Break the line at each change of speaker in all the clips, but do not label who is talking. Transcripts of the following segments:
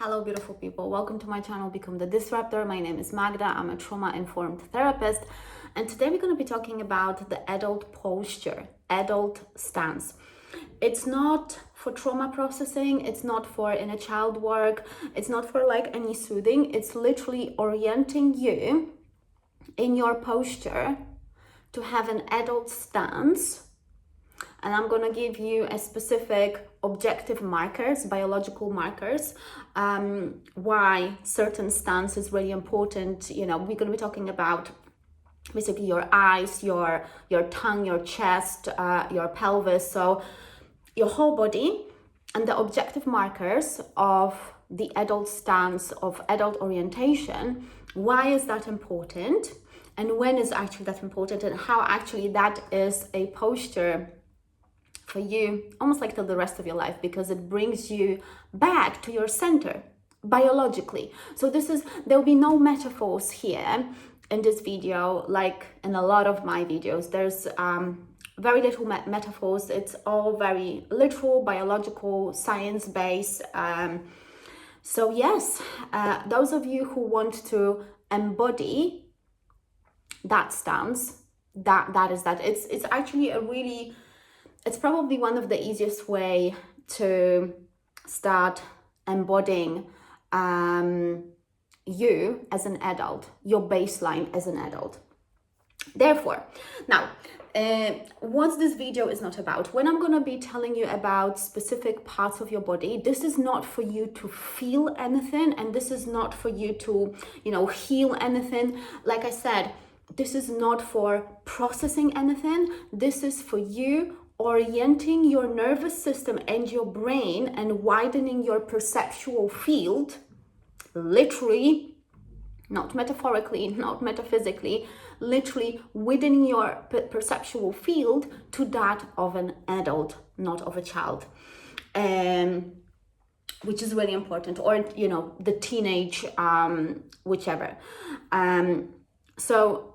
Hello beautiful people, welcome to my channel Become the Disruptor. My name is Magda, I'm a trauma-informed therapist, and today we're going to be talking about the adult posture, adult stance. It's not for trauma processing, it's not for inner child work, it's not for like any soothing, it's literally orienting you in your posture to have an adult stance. And I'm going to give you a specific objective markers, biological markers, why certain stance is really important. You know, we're going to be talking about basically your eyes, your tongue, your chest, your pelvis, so your whole body, and the objective markers of the adult stance, of adult orientation. Why is that important? And when is actually that important, and how actually that is a posture for you almost like till the rest of your life, because it brings you back to your center biologically. So there'll be no metaphors here in this video like in a lot of my videos. There's very little metaphors. It's all very literal, biological, science-based. So yes, those of you who want to embody that stance, that is that. It's actually it's probably one of the easiest way to start embodying you as an adult, your baseline as an adult. Therefore, now, what this video is not about, when I'm going to be telling you about specific parts of your body, this is not for you to feel anything, and this is not for you to, heal anything. Like I said, this is not for processing anything. This is for you orienting your nervous system and your brain and widening your perceptual field, literally, not metaphorically, not metaphysically, literally widening your perceptual field to that of an adult, not of a child, which is really important, or the teenage, whichever. So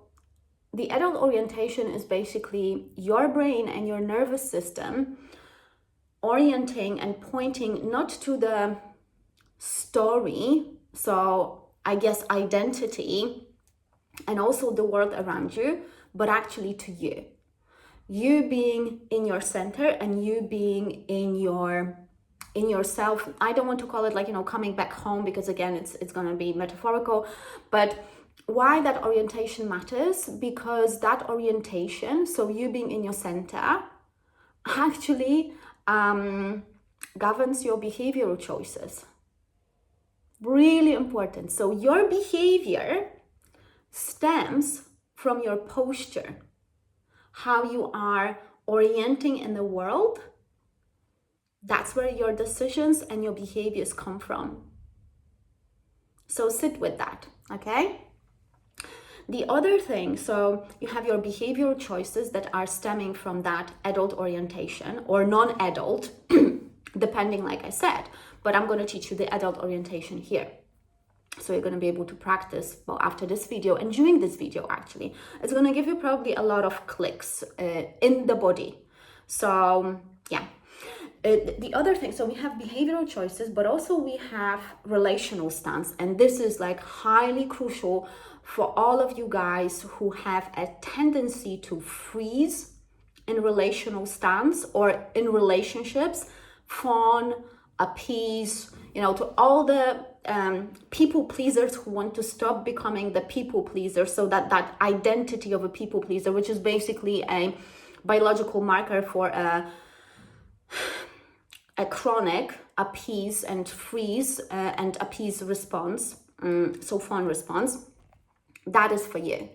the adult orientation is basically your brain and your nervous system orienting and pointing not to the story, so I guess identity and also the world around you, but actually to you. You being in your center and you being in yourself. I don't want to call it coming back home, because again it's going to be metaphorical, but why that orientation matters, because that orientation, so you being in your center, actually governs your behavioral choices. Really important. So your behavior stems from your posture, how you are orienting in the world. That's where your decisions and your behaviors come from. So sit with that, okay? The other thing, so you have your behavioral choices that are stemming from that adult orientation or non-adult, depending, like I said, but I'm going to teach you the adult orientation here. So you're going to be able to practice, well, after this video and during this video, actually, it's going to give you probably a lot of clicks in the body. So yeah. The other thing, so we have behavioral choices, but also we have relational stance. And this is like highly crucial for all of you guys who have a tendency to freeze in relational stance or in relationships, fawn, appease, to all the people pleasers who want to stop becoming the people pleaser. So that identity of a people pleaser, which is basically a biological marker for a chronic appease and freeze and appease response, so fawn response, that is for you.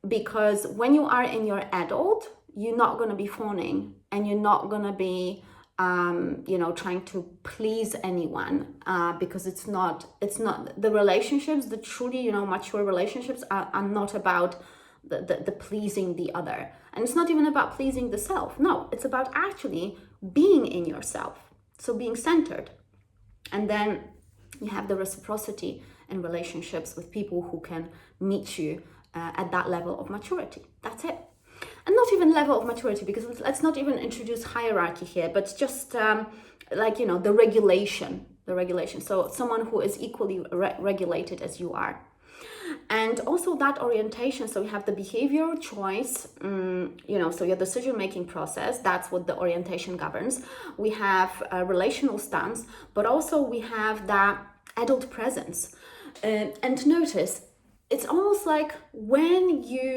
Because when you are in your adult, you're not going to be fawning, and you're not going to be trying to please anyone, because it's not the relationships, the truly mature relationships are not about the pleasing the other, and it's not even about pleasing the self. No, it's about actually being in yourself, so being centered. And then you have the reciprocity in relationships with people who can meet you at that level of maturity. That's it. And not even level of maturity, because let's not even introduce hierarchy here, but just the regulation. the regulation. So someone who is equally regulated as you are. And also that orientation, so we have the behavioral choice, so your decision-making process, that's what the orientation governs. We have a relational stance, but also we have that adult presence. And notice, it's almost like when you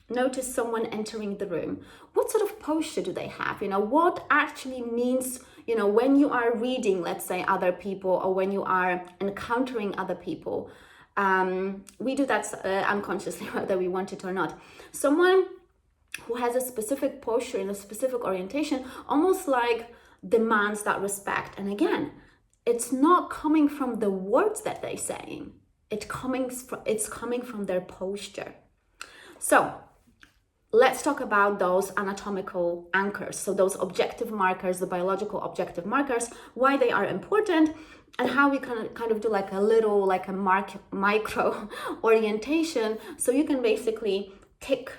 notice someone entering the room, what sort of posture do they have? What actually means, when you are reading, let's say, other people, or when you are encountering other people. We do that unconsciously, whether we want it or not. Someone who has a specific posture and a specific orientation almost like demands that respect. And again, it's not coming from the words that they're saying. It's coming from their posture. So let's talk about those anatomical anchors. So those objective markers, the biological objective markers, why they are important, and how we kind of do like a micro orientation. So you can basically tick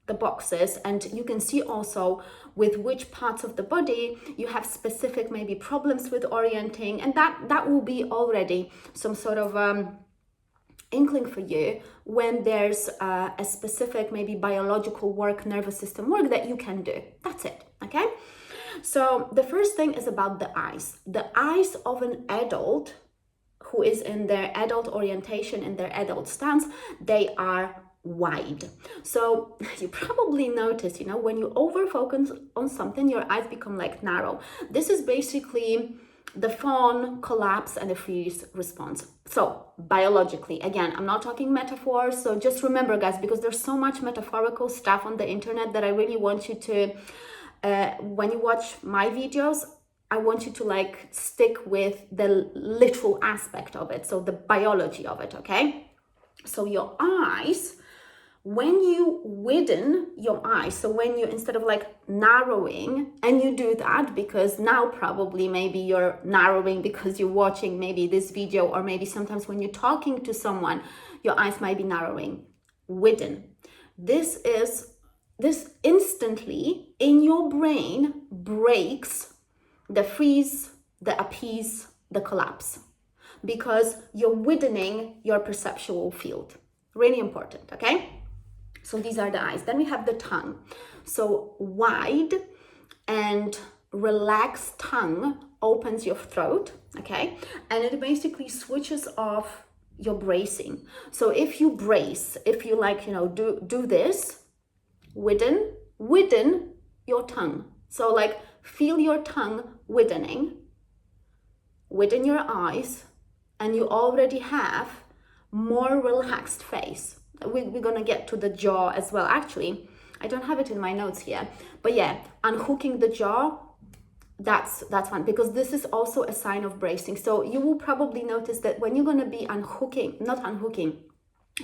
the boxes, and you can see also with which parts of the body you have specific maybe problems with orienting, and that will be already some sort of inkling for you when there's a specific maybe biological work, nervous system work that you can do. That's it, okay? So the first thing is about the eyes. The eyes of an adult who is in their adult orientation, in their adult stance, they are wide. So you probably notice, when you over-focus on something, your eyes become like narrow. This is basically the fawn, collapse, and the freeze response. So biologically, again, I'm not talking metaphors, so just remember, guys, because there's so much metaphorical stuff on the internet that I really want you to, when you watch my videos, I want you to stick with the literal aspect of it, so the biology of it, okay? So your eyes, when you widen your eyes, so when you, instead of narrowing, and you do that because now probably maybe you're narrowing because you're watching maybe this video, or maybe sometimes when you're talking to someone, your eyes might be narrowing. Widen. This instantly in your brain breaks the freeze, the appease, the collapse, because you're widening your perceptual field. Really important, okay? So these are the eyes. Then we have the tongue. So wide and relaxed tongue opens your throat, okay? And it basically switches off your bracing. So if you brace, if you do this, widen your tongue. So feel your tongue widening, widen your eyes, and you already have more relaxed face. We're gonna get to the jaw as well. Actually, I don't have it in my notes here, but yeah, unhooking the jaw, that's one, because this is also a sign of bracing. So you will probably notice that when you're gonna be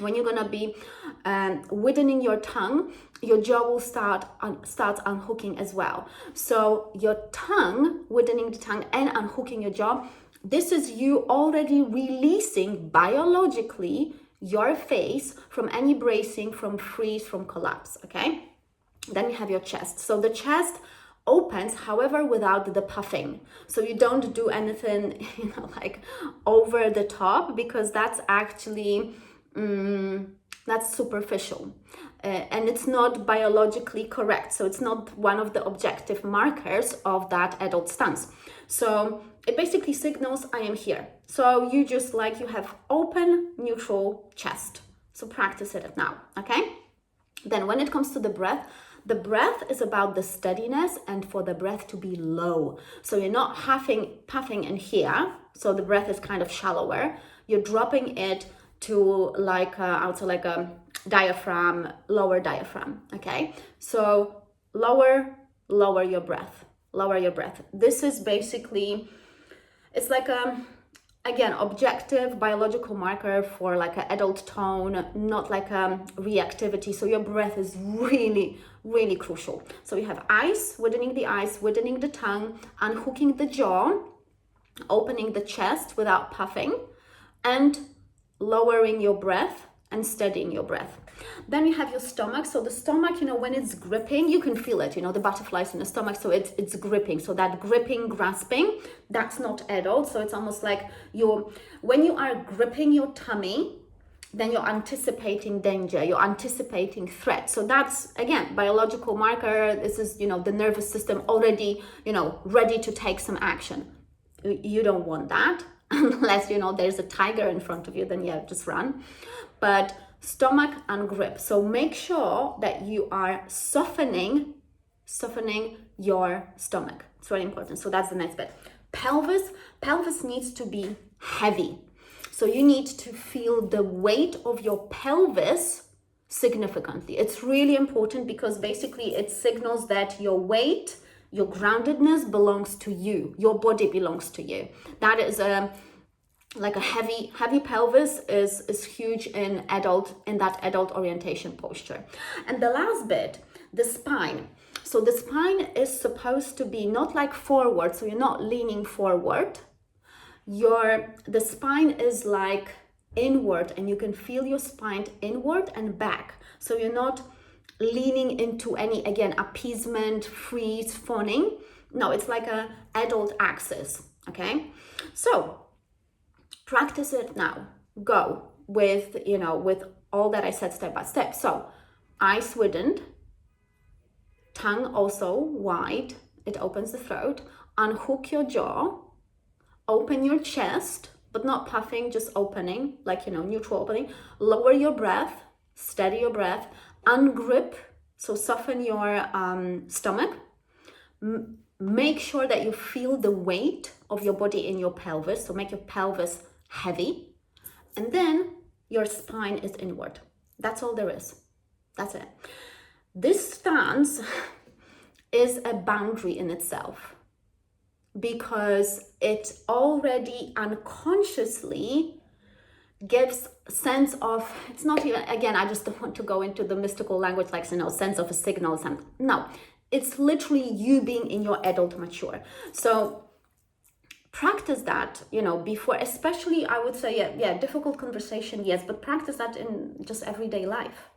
when you're gonna be widening your tongue, your jaw will start unhooking as well. So your tongue, widening the tongue and unhooking your jaw, this is you already releasing biologically your face from any bracing, from freeze, from collapse, okay? Then we have your chest. So the chest opens, however, without the puffing. So you don't do anything, over the top, because that's actually, that's superficial. And it's not biologically correct. So it's not one of the objective markers of that adult stance. So it basically signals I am here. So you just you have open, neutral chest. So practice it now, okay? Then when it comes to the breath is about the steadiness and for the breath to be low. So you're not puffing in here. So the breath is kind of shallower. You're dropping it to I would say a diaphragm, lower diaphragm, okay? So lower your breath, This is basically, it's again, objective biological marker for an adult tone, not reactivity. So your breath is really, really crucial. So you have eyes, widening the tongue, unhooking the jaw, opening the chest without puffing, and lowering your breath and steadying your breath. Then you have your stomach. So the stomach, when it's gripping, you can feel it, the butterflies in the stomach. So it's gripping. So that gripping, grasping, that's not adult. So it's almost like when you are gripping your tummy, then you're anticipating danger, you're anticipating threat. So that's, again, biological marker. This is, the nervous system already, ready to take some action. You don't want that unless, there's a tiger in front of you, then yeah, just run. But stomach and grip. So make sure that you are softening your stomach. It's very important. So that's the next bit. Pelvis needs to be heavy. So you need to feel the weight of your pelvis significantly. It's really important because basically it signals that your weight, your groundedness belongs to you. Your body belongs to you. That is like a heavy pelvis is huge in that adult orientation posture. And the last bit, the spine. So the spine is supposed to be not like forward, so you're not leaning forward. The spine is like inward, and you can feel your spine inward and back. So you're not leaning into any, again, appeasement, freeze, fawning. No, it's like a adult axis, okay? So practice it now. Go with all that I said step by step. So eyes widened, tongue also wide, it opens the throat. Unhook your jaw. Open your chest, but not puffing, just opening, like, neutral opening. Lower your breath, steady your breath. Ungrip, so soften your stomach. Make sure that you feel the weight of your body in your pelvis, so make your pelvis heavy. And then your spine is inward. That's all there is. That's it. This stance is a boundary in itself, because it already unconsciously gives sense of, it's not even, again, I just don't want to go into the mystical language like, sense of a signal. No, it's literally you being in your adult mature. So practice that, before, especially I would say, yeah, difficult conversation, yes, but practice that in just everyday life,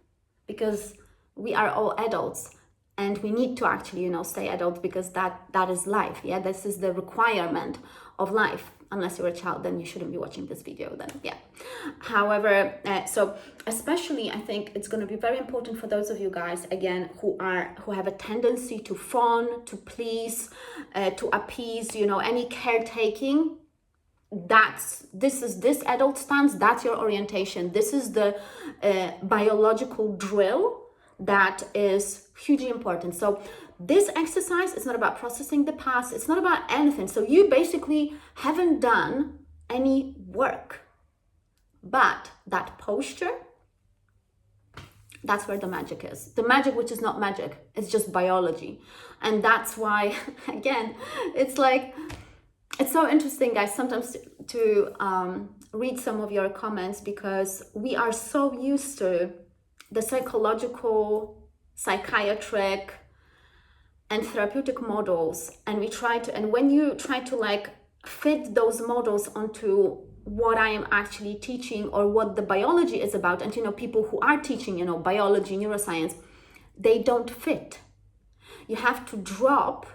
because we are all adults. And we need to actually, stay adults, because that is life. Yeah, this is the requirement of life. Unless you're a child, then you shouldn't be watching this video. Then, yeah. However, so especially, I think it's going to be very important for those of you guys, again, who have a tendency to fawn, to please, to appease, any caretaking. This adult stance. That's your orientation. This is the biological drill that is hugely important. So this exercise is not about processing the past. It's not about anything. So you basically haven't done any work. But that posture, that's where the magic is. The magic, which is not magic, it's just biology. And that's why, again, it's so interesting, guys, sometimes to read some of your comments, because we are so used to the psychological, psychiatric, and therapeutic models, and when you try to fit those models onto what I am actually teaching or what the biology is about, and people who are teaching biology, neuroscience, they don't fit. You have to drop,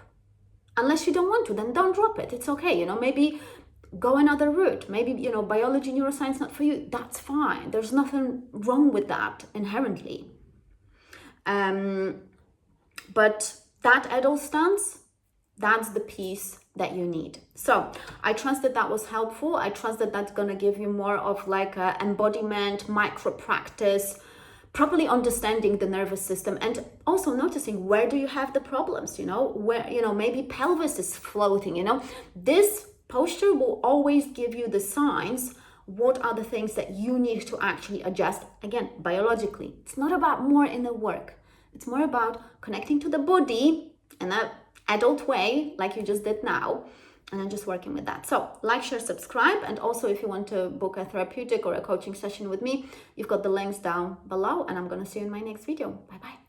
unless you don't want to, then don't drop it. It's okay, maybe go another route. Maybe, biology, neuroscience, not for you. That's fine. There's nothing wrong with that inherently. But that adult stance, that's the piece that you need. So I trust that was helpful. I trust that that's going to give you more of a embodiment, micro practice, properly understanding the nervous system, and also noticing where do you have the problems, where, maybe pelvis is floating, This posture will always give you the signs. What are the things that you need to actually adjust? Again, biologically. It's not about more inner work. It's more about connecting to the body in an adult way, like you just did now, and then just working with that. So like, share, subscribe. And also, if you want to book a therapeutic or a coaching session with me, you've got the links down below, and I'm going to see you in my next video. Bye-bye.